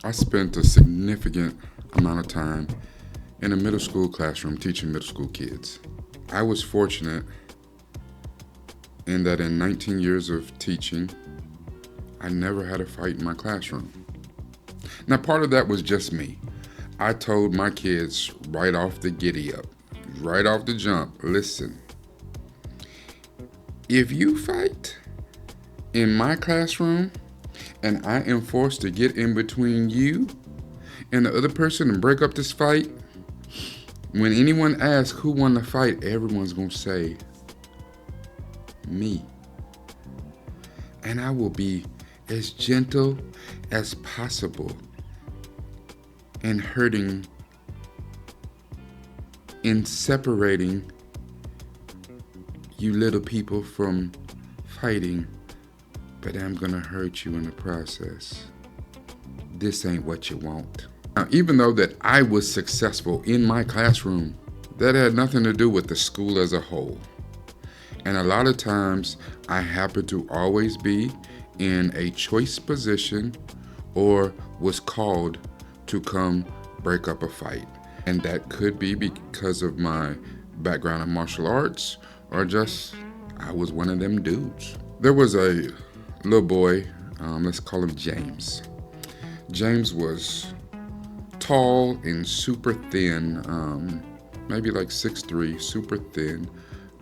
I spent a significant amount of time in a middle school classroom teaching middle school kids. I was fortunate in that in 19 years of teaching, I never had a fight in my classroom. Now, part of that was just me. I told my kids right off the giddy up, right off the jump, listen, if you fight in my classroom and I am forced to get in between you and the other person and break up this fight, when anyone asks who won the fight, everyone's going to say, me. And I will be as gentle as possible in hurting, in separating you little people from fighting, but I'm gonna hurt you in the process. This ain't what you want. Now, even though that I was successful in my classroom, that had nothing to do with the school as a whole. And a lot of times I happen to always be in a choice position or was called to come break up a fight. And that could be because of my background in martial arts or just I was one of them dudes. There was a little boy, let's call him James. James was tall and super thin, maybe like 6'3", super thin,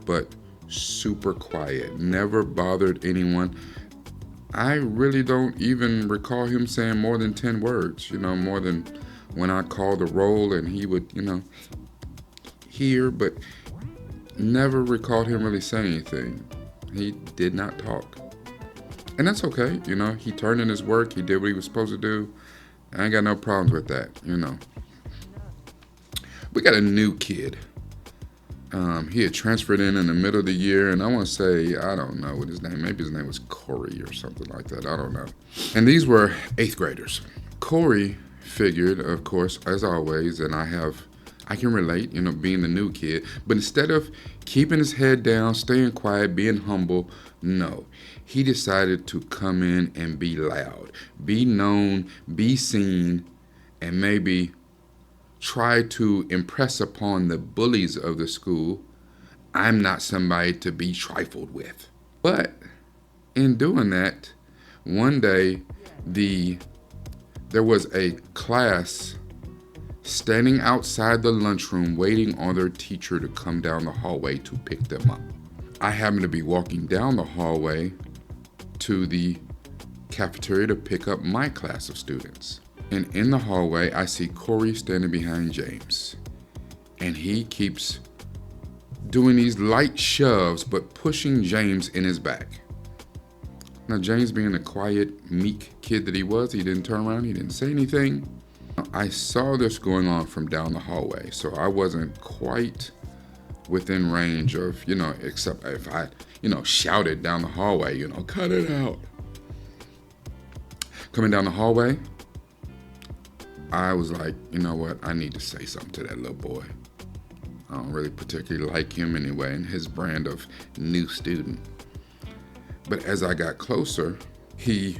but super quiet, never bothered anyone. I really don't even recall him saying more than 10 words, more than when I called the roll and he would, hear, but never recalled him really saying anything. He did not talk. And that's okay, he turned in his work, he did what he was supposed to do. I ain't got no problems with that, We got a new kid. He had transferred in the middle of the year, and I want to say, I don't know what his name, maybe his name was Corey or something like that, I don't know. And these were 8th graders. Corey figured, of course, as always, and I can relate, being the new kid, but instead of keeping his head down, staying quiet, being humble, no. He decided to come in and be loud, be known, be seen, and maybe try to impress upon the bullies of the school, I'm not somebody to be trifled with. But in doing that, one day there was a class standing outside the lunchroom waiting on their teacher to come down the hallway to pick them up. I happened to be walking down the hallway to the cafeteria to pick up my class of students. And in the hallway, I see Corey standing behind James. And he keeps doing these light shoves, but pushing James in his back. Now, James, being the quiet, meek kid that he was, he didn't turn around, he didn't say anything. I saw this going on from down the hallway, so I wasn't quite within range of, except if I, shouted down the hallway, cut it out. Coming down the hallway, I was like, you know what, I need to say something to that little boy. I don't really particularly like him anyway and his brand of new student. But as I got closer, he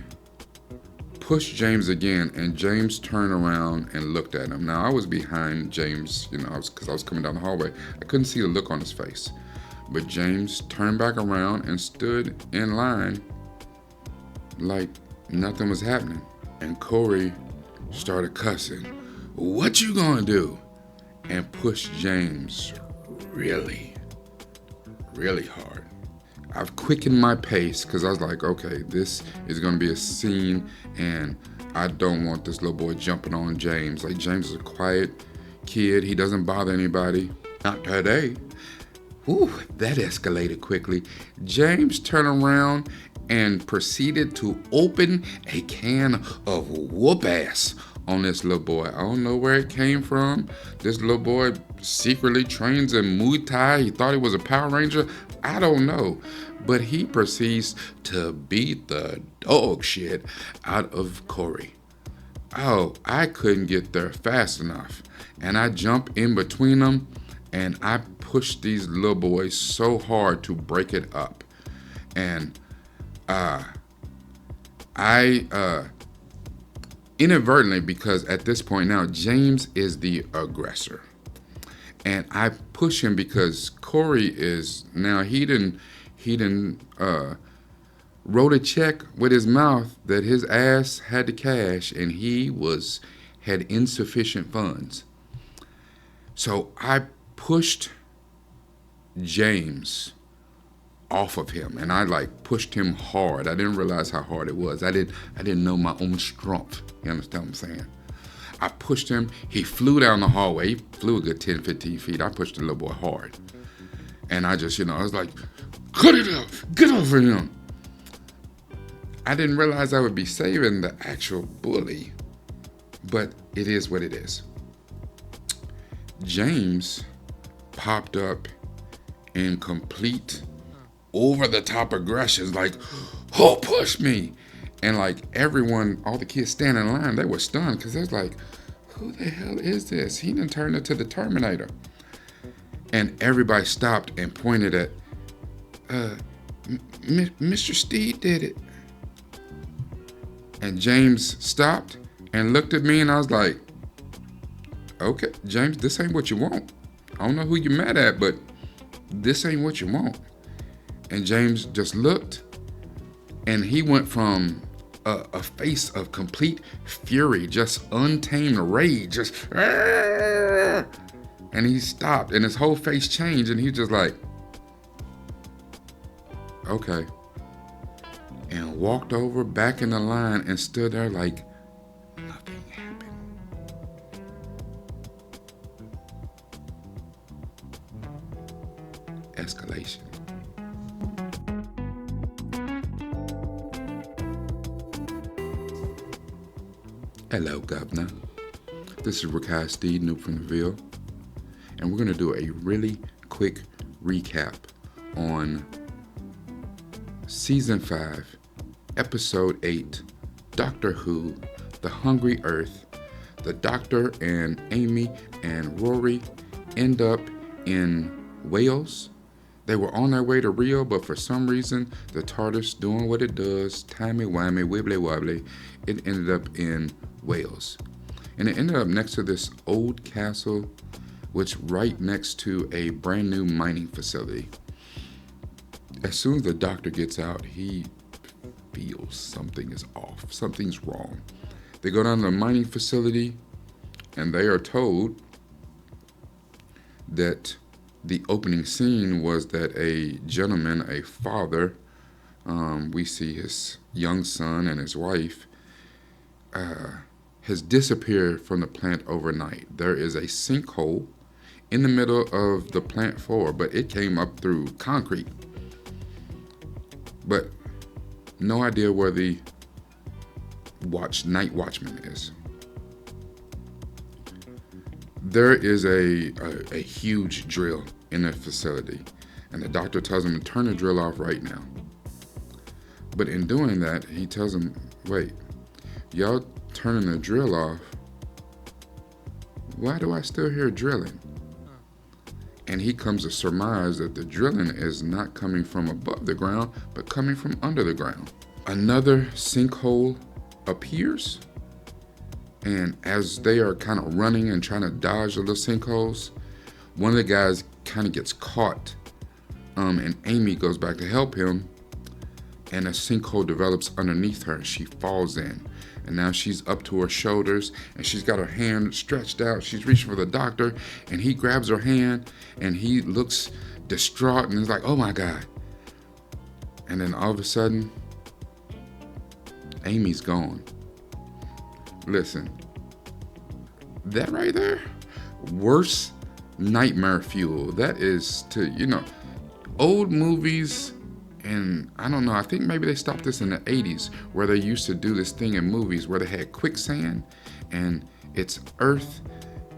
pushed James again, and James turned around and looked at him. Now, I was behind James, because I was coming down the hallway. I couldn't see the look on his face. But James turned back around and stood in line like nothing was happening. And Corey started cussing, "What you gonna do?" and pushed James really, really hard. I've quickened my pace because I was like, okay, this is gonna be a scene and I don't want this little boy jumping on James. Like, James is a quiet kid, he doesn't bother anybody. Not today. Ooh, that escalated quickly. James turned around and proceeded to open a can of whoop ass on this little boy. I don't know where it came from. This little boy secretly trains in Muay Thai. He thought he was a Power Ranger. I don't know. But he proceeds to beat the dog shit out of Corey. Oh, I couldn't get there fast enough. And I jump in between them and I push these little boys so hard to break it up. And inadvertently, because at this point now, James is the aggressor. And I push him because Corey is now he didn't wrote a check with his mouth that his ass had to cash, and had insufficient funds. So I pushed James off of him, and I like pushed him hard. I didn't realize how hard it was. I didn't know my own strength. You understand what I'm saying? I pushed him. He flew down the hallway. He flew a good 10, 15 feet. I pushed the little boy hard. And I just, I was like, cut it up. Get over him. I didn't realize I would be saving the actual bully. But it is what it is. James popped up in complete over-the-top aggressions, like, who pushed me? And like everyone, all the kids standing in line, they were stunned because they was like, who the hell is this? He done turned into the Terminator. And everybody stopped and pointed at, Mr. Steve did it. And James stopped and looked at me, and I was like, okay, James, this ain't what you want. I don't know who you're mad at, but this ain't what you want. And James just looked, and he went from a face of complete fury, just untamed rage, just, and he stopped, and his whole face changed, and he just like, okay, and walked over back in the line and stood there like nothing happened. Escalation. Hello, Governor. This is Rakai Steed, nupefromdaville, and we're going to do a really quick recap on Season 5, Episode 8, Doctor Who, The Hungry Earth. The Doctor and Amy and Rory end up in Wales. They were on their way to Rio, but for some reason, the TARDIS doing what it does, timey-wimey, wibbly-wobbly, it ended up in Wales. And it ended up next to this old castle, which right next to a brand new mining facility. As soon as the Doctor gets out, he feels something is off, something's wrong. They go down to the mining facility, and they are told that the opening scene was that a gentleman, a father, we see his young son and his wife, has disappeared from the plant overnight. There is a sinkhole in the middle of the plant floor, but it came up through concrete. But no idea where the night watchman is. There is a huge drill in the facility, and the Doctor tells him to turn the drill off right now. But in doing that, he tells him, wait, y'all turning the drill off, why do I still hear drilling? And he comes to surmise that the drilling is not coming from above the ground, but coming from under the ground. Another sinkhole appears, and as they are kind of running and trying to dodge the little sinkholes, one of the guys kind of gets caught, and Amy goes back to help him, and a sinkhole develops underneath her, and she falls in. And now she's up to her shoulders, and she's got her hand stretched out. She's reaching for the Doctor, and he grabs her hand, and he looks distraught, and he's like, oh my God. And then all of a sudden, Amy's gone. Listen, that right there, worse nightmare fuel. That is to, old movies. And I don't know, I think maybe they stopped this in the 80s, where they used to do this thing in movies where they had quicksand, and it's earth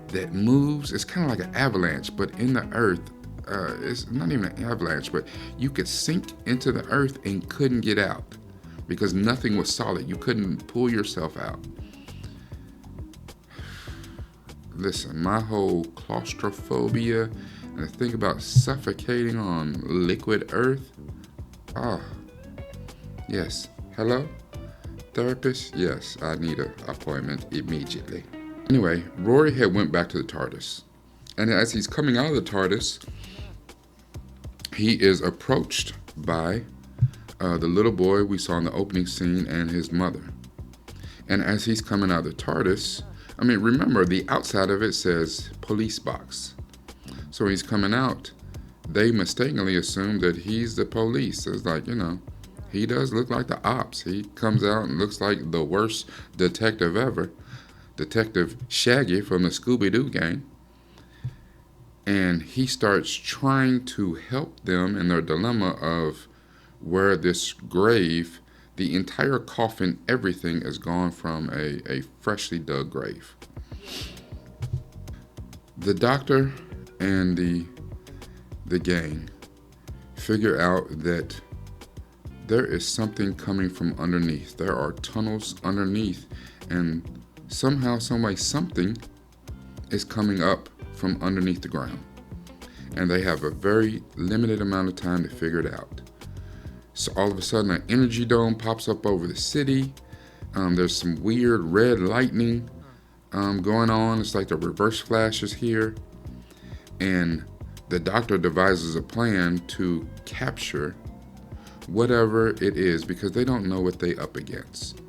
that moves. It's kind of like an avalanche, but in the earth, it's not even an avalanche, but you could sink into the earth and couldn't get out because nothing was solid. You couldn't pull yourself out. Listen, my whole claustrophobia and the thing about suffocating on liquid earth. Oh, yes. Hello? Therapist? Yes, I need an appointment immediately. Anyway, Rory had went back to the TARDIS. And as he's coming out of the TARDIS, he is approached by the little boy we saw in the opening scene and his mother. And as he's coming out of the TARDIS, I mean, remember, the outside of it says police box. So he's coming out, they mistakenly assume that he's the police. It's like, he does look like the ops. He comes out and looks like the worst detective ever, Detective Shaggy from the Scooby-Doo gang. And he starts trying to help them in their dilemma of where this grave, the entire coffin, everything is gone from a freshly dug grave. The doctor and the gang figure out that there is something coming from underneath. There are tunnels underneath, and somehow, someway, something is coming up from underneath the ground. And they have a very limited amount of time to figure it out. So all of a sudden, an energy dome pops up over the city. There's some weird red lightning going on. It's like the reverse flash is here. And the doctor devises a plan to capture whatever it is, because they don't know what they up against.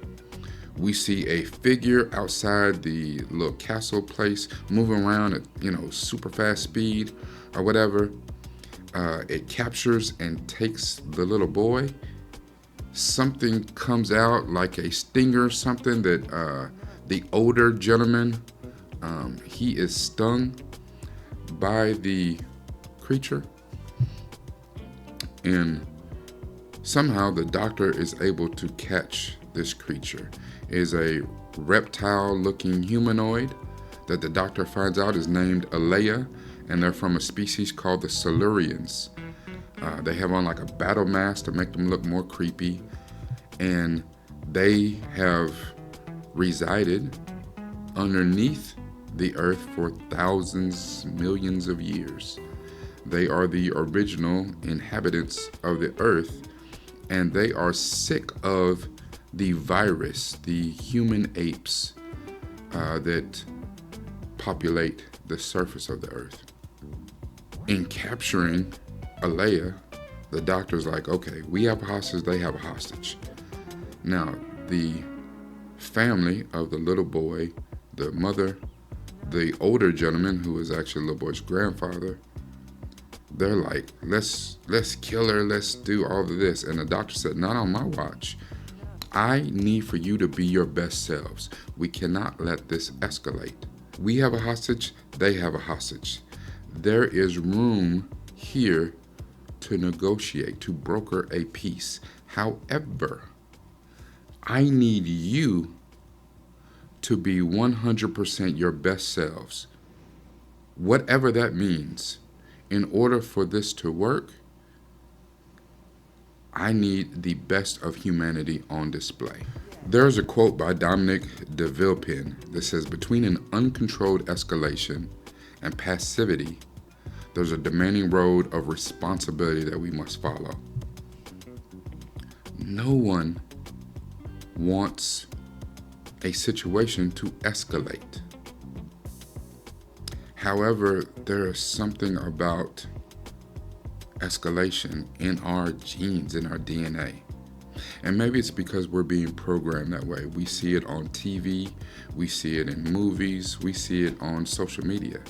We see a figure outside the little castle place moving around at, super fast speed or whatever. It captures and takes the little boy. Something comes out like a stinger, something that the older gentleman, he is stung by the creature. And somehow the doctor is able to catch this creature. It is a reptile-looking humanoid that the doctor finds out is named Alea, and they're from a species called the Silurians. They have on like a battle mask to make them look more creepy, and they have resided underneath the earth for thousands, millions of years. They are the original inhabitants of the earth, and they are sick of the virus, the human apes that populate the surface of the earth. In capturing Alea, the doctor's like, okay, we have a hostage, they have a hostage. Now, the family of the little boy, the mother, the older gentleman, who is actually the little boy's grandfather, they're like, let's kill her, let's do all of this. And the doctor said, not on my watch. I need for you to be your best selves. We cannot let this escalate. We have a hostage, they have a hostage. There is room here to negotiate, to broker a peace. However, I need you to be 100% your best selves. Whatever that means. In order for this to work, I need the best of humanity on display. There's a quote by Dominic de Villepin that says, between an uncontrolled escalation and passivity, there's a demanding road of responsibility that we must follow. No one wants a situation to escalate. However, there is something about escalation in our genes, in our DNA. And maybe it's because we're being programmed that way. We see it on TV, we see it in movies, we see it on social media.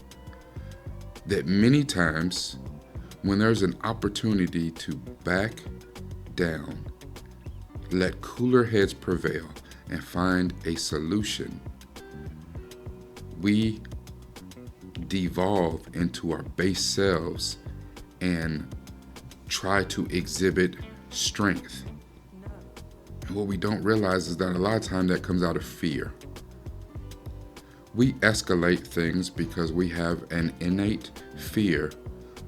That many times when there's an opportunity to back down, let cooler heads prevail and find a solution, we devolve into our base selves and try to exhibit strength. And what we don't realize is that a lot of times that comes out of fear. We escalate things because we have an innate fear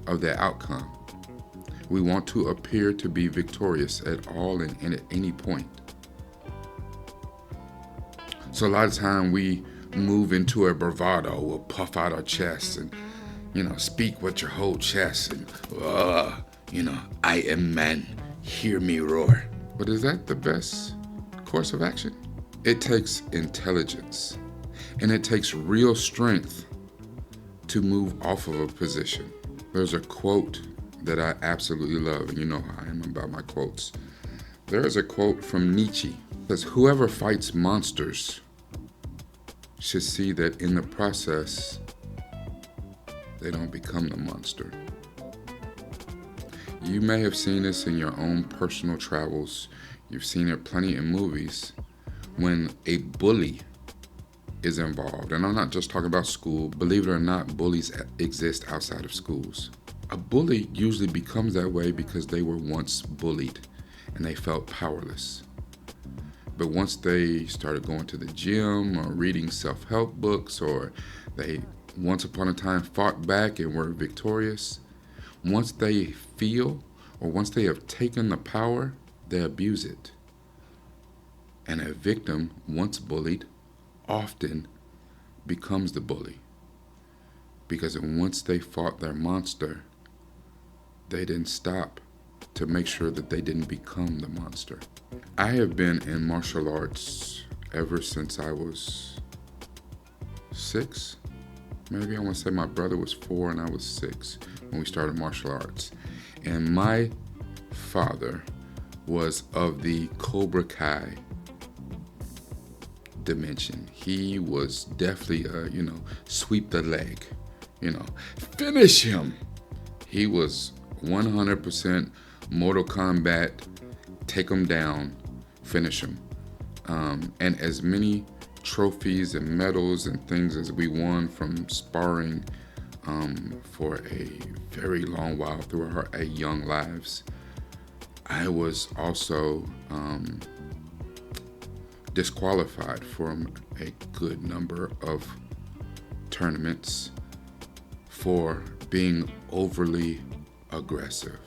of the outcome. We want to appear to be victorious at all and at any point. So a lot of time we move into a bravado. We'll puff out our chests and, speak with your whole chest and, I am man, hear me roar. But is that the best course of action? It takes intelligence, and it takes real strength to move off of a position. There's a quote that I absolutely love, and you know how I am about my quotes. There is a quote from Nietzsche that says, "Whoever fights monsters should see that in the process, they don't become the monster." You may have seen this in your own personal travels. You've seen it plenty in movies when a bully is involved. And I'm not just talking about school. Believe it or not, bullies exist outside of schools. A bully usually becomes that way because they were once bullied and they felt powerless. But once they started going to the gym or reading self-help books, or they once upon a time fought back and were victorious, once they feel or once they have taken the power, they abuse it. And a victim, once bullied, often becomes the bully. Because once they fought their monster, they didn't stop to make sure that they didn't become the monster. I have been in martial arts ever since I was 6. Maybe I want to say my brother was 4 and I was 6 when we started martial arts. And my father was of the Cobra Kai dimension. He was definitely sweep the leg, finish him. He was 100% Mortal Kombat, take him down, finish him. And as many trophies and medals and things as we won from sparring for a very long while through our young lives, I was also disqualified from a good number of tournaments for being overly aggressive.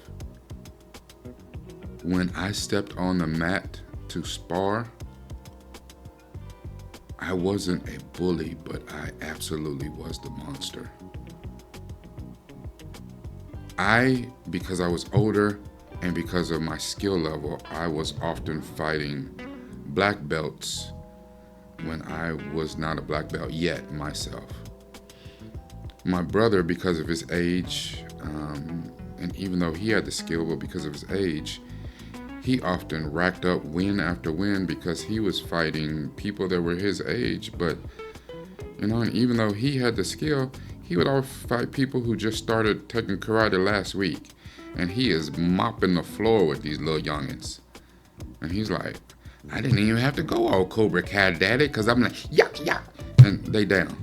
When I stepped on the mat to spar, I wasn't a bully, but I absolutely was the monster. Because I was older and because of my skill level, I was often fighting black belts when I was not a black belt yet myself. My brother, because of his age, and even though he had the skill, but because of his age, he often racked up win after win because he was fighting people that were his age. But, and even though he had the skill, he would always fight people who just started taking karate last week. And he is mopping the floor with these little youngins. And he's like, I didn't even have to go all Cobra Kai, daddy, because I'm like, yuck, yuck. And they down.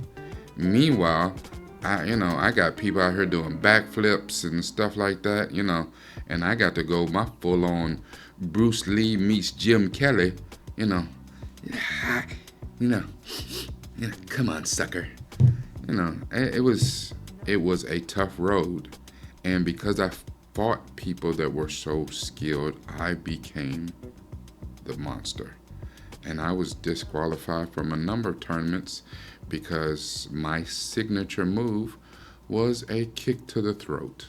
Meanwhile, I got people out here doing backflips and stuff like that, and I got to go my full-on Bruce Lee meets Jim Kelly, come on, sucker. It was a tough road. And because I fought people that were so skilled, I became the monster. And I was disqualified from a number of tournaments because my signature move was a kick to the throat.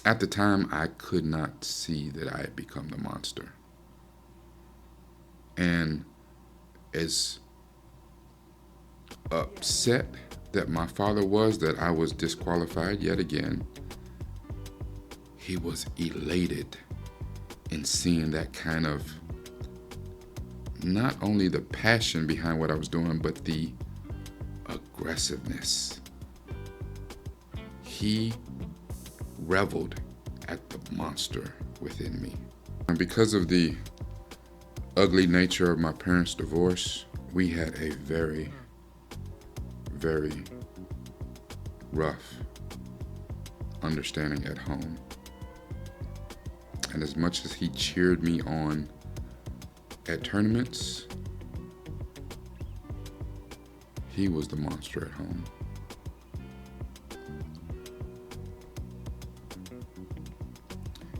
At the time, I could not see that I had become the monster. And as upset that my father was that I was disqualified yet again, he was elated in seeing that kind of, not only the passion behind what I was doing, but the aggressiveness. He reveled at the monster within me. And because of the ugly nature of my parents' divorce, we had a very, very rough understanding at home. And as much as he cheered me on at tournaments, he was the monster at home.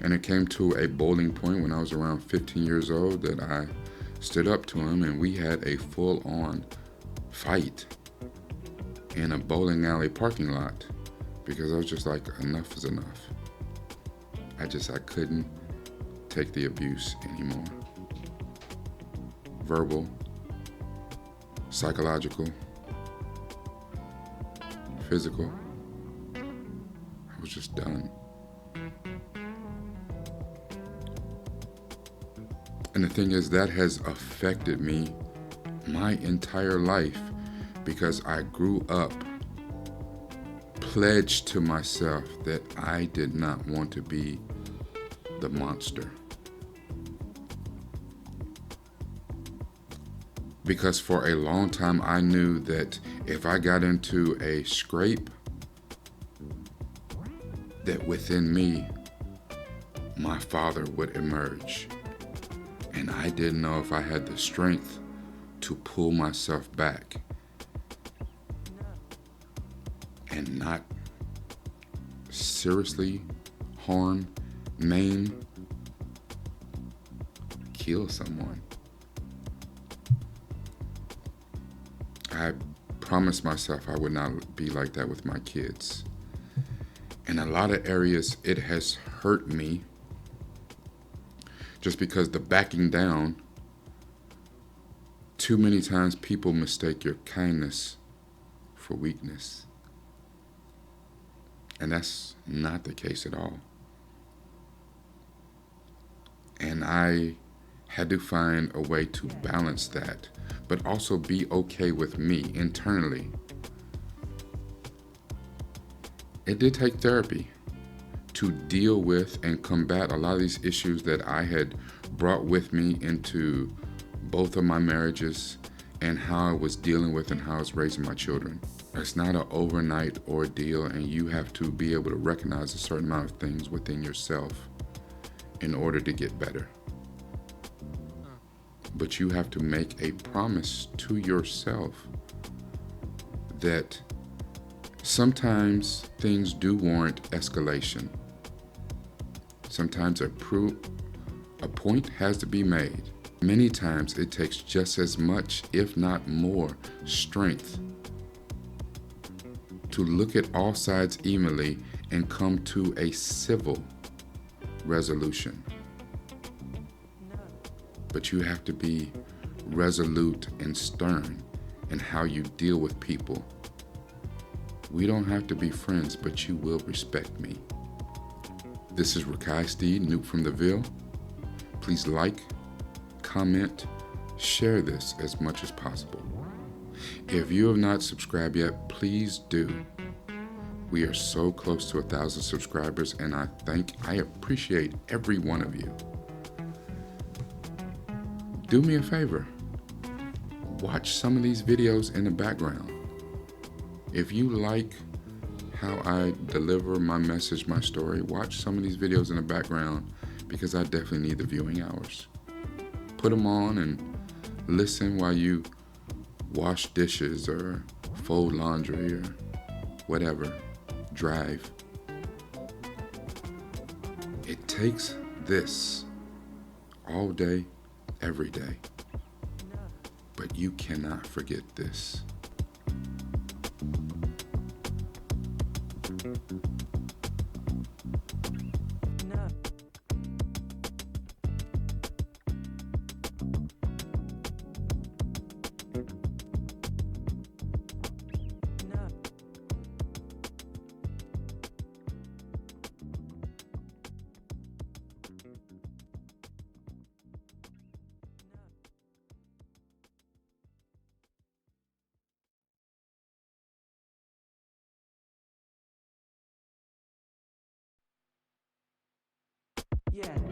And it came to a boiling point when I was around 15 years old that I stood up to him and we had a full-on fight in a bowling alley parking lot because I was just like, enough is enough. I couldn't take the abuse anymore. Verbal, psychological, physical. I was just done. And the thing is, that has affected me my entire life because I grew up pledged to myself that I did not want to be the monster. Because for a long time I knew that if I got into a scrape, that within me, my father would emerge. And I didn't know if I had the strength to pull myself back and not seriously harm, maim, kill someone. I promised myself I would not be like that with my kids. In a lot of areas, it has hurt me just because the backing down, too many times people mistake your kindness for weakness. And that's not the case at all. And I had to find a way to balance that, but also be okay with me internally. It did take therapy to deal with and combat a lot of these issues that I had brought with me into both of my marriages and how I was dealing with and how I was raising my children. It's not an overnight ordeal, and you have to be able to recognize a certain amount of things within yourself in order to get better. But you have to make a promise to yourself that sometimes things do warrant escalation. Sometimes a point has to be made. Many times it takes just as much, if not more, strength to look at all sides evenly and come to a civil resolution. But you have to be resolute and stern in how you deal with people. We don't have to be friends, but you will respect me. This is Rakai Steed, nupefromdaville. Please like, comment, share this as much as possible. If you have not subscribed yet, please do. We are so close to 1,000 subscribers, and I appreciate every one of you. Do me a favor. Watch some of these videos in the background. If you like how I deliver my message, my story, watch some of these videos in the background because I definitely need the viewing hours. Put them on and listen while you wash dishes or fold laundry or whatever, drive. It takes this all day, every day. But you cannot forget this. Yeah.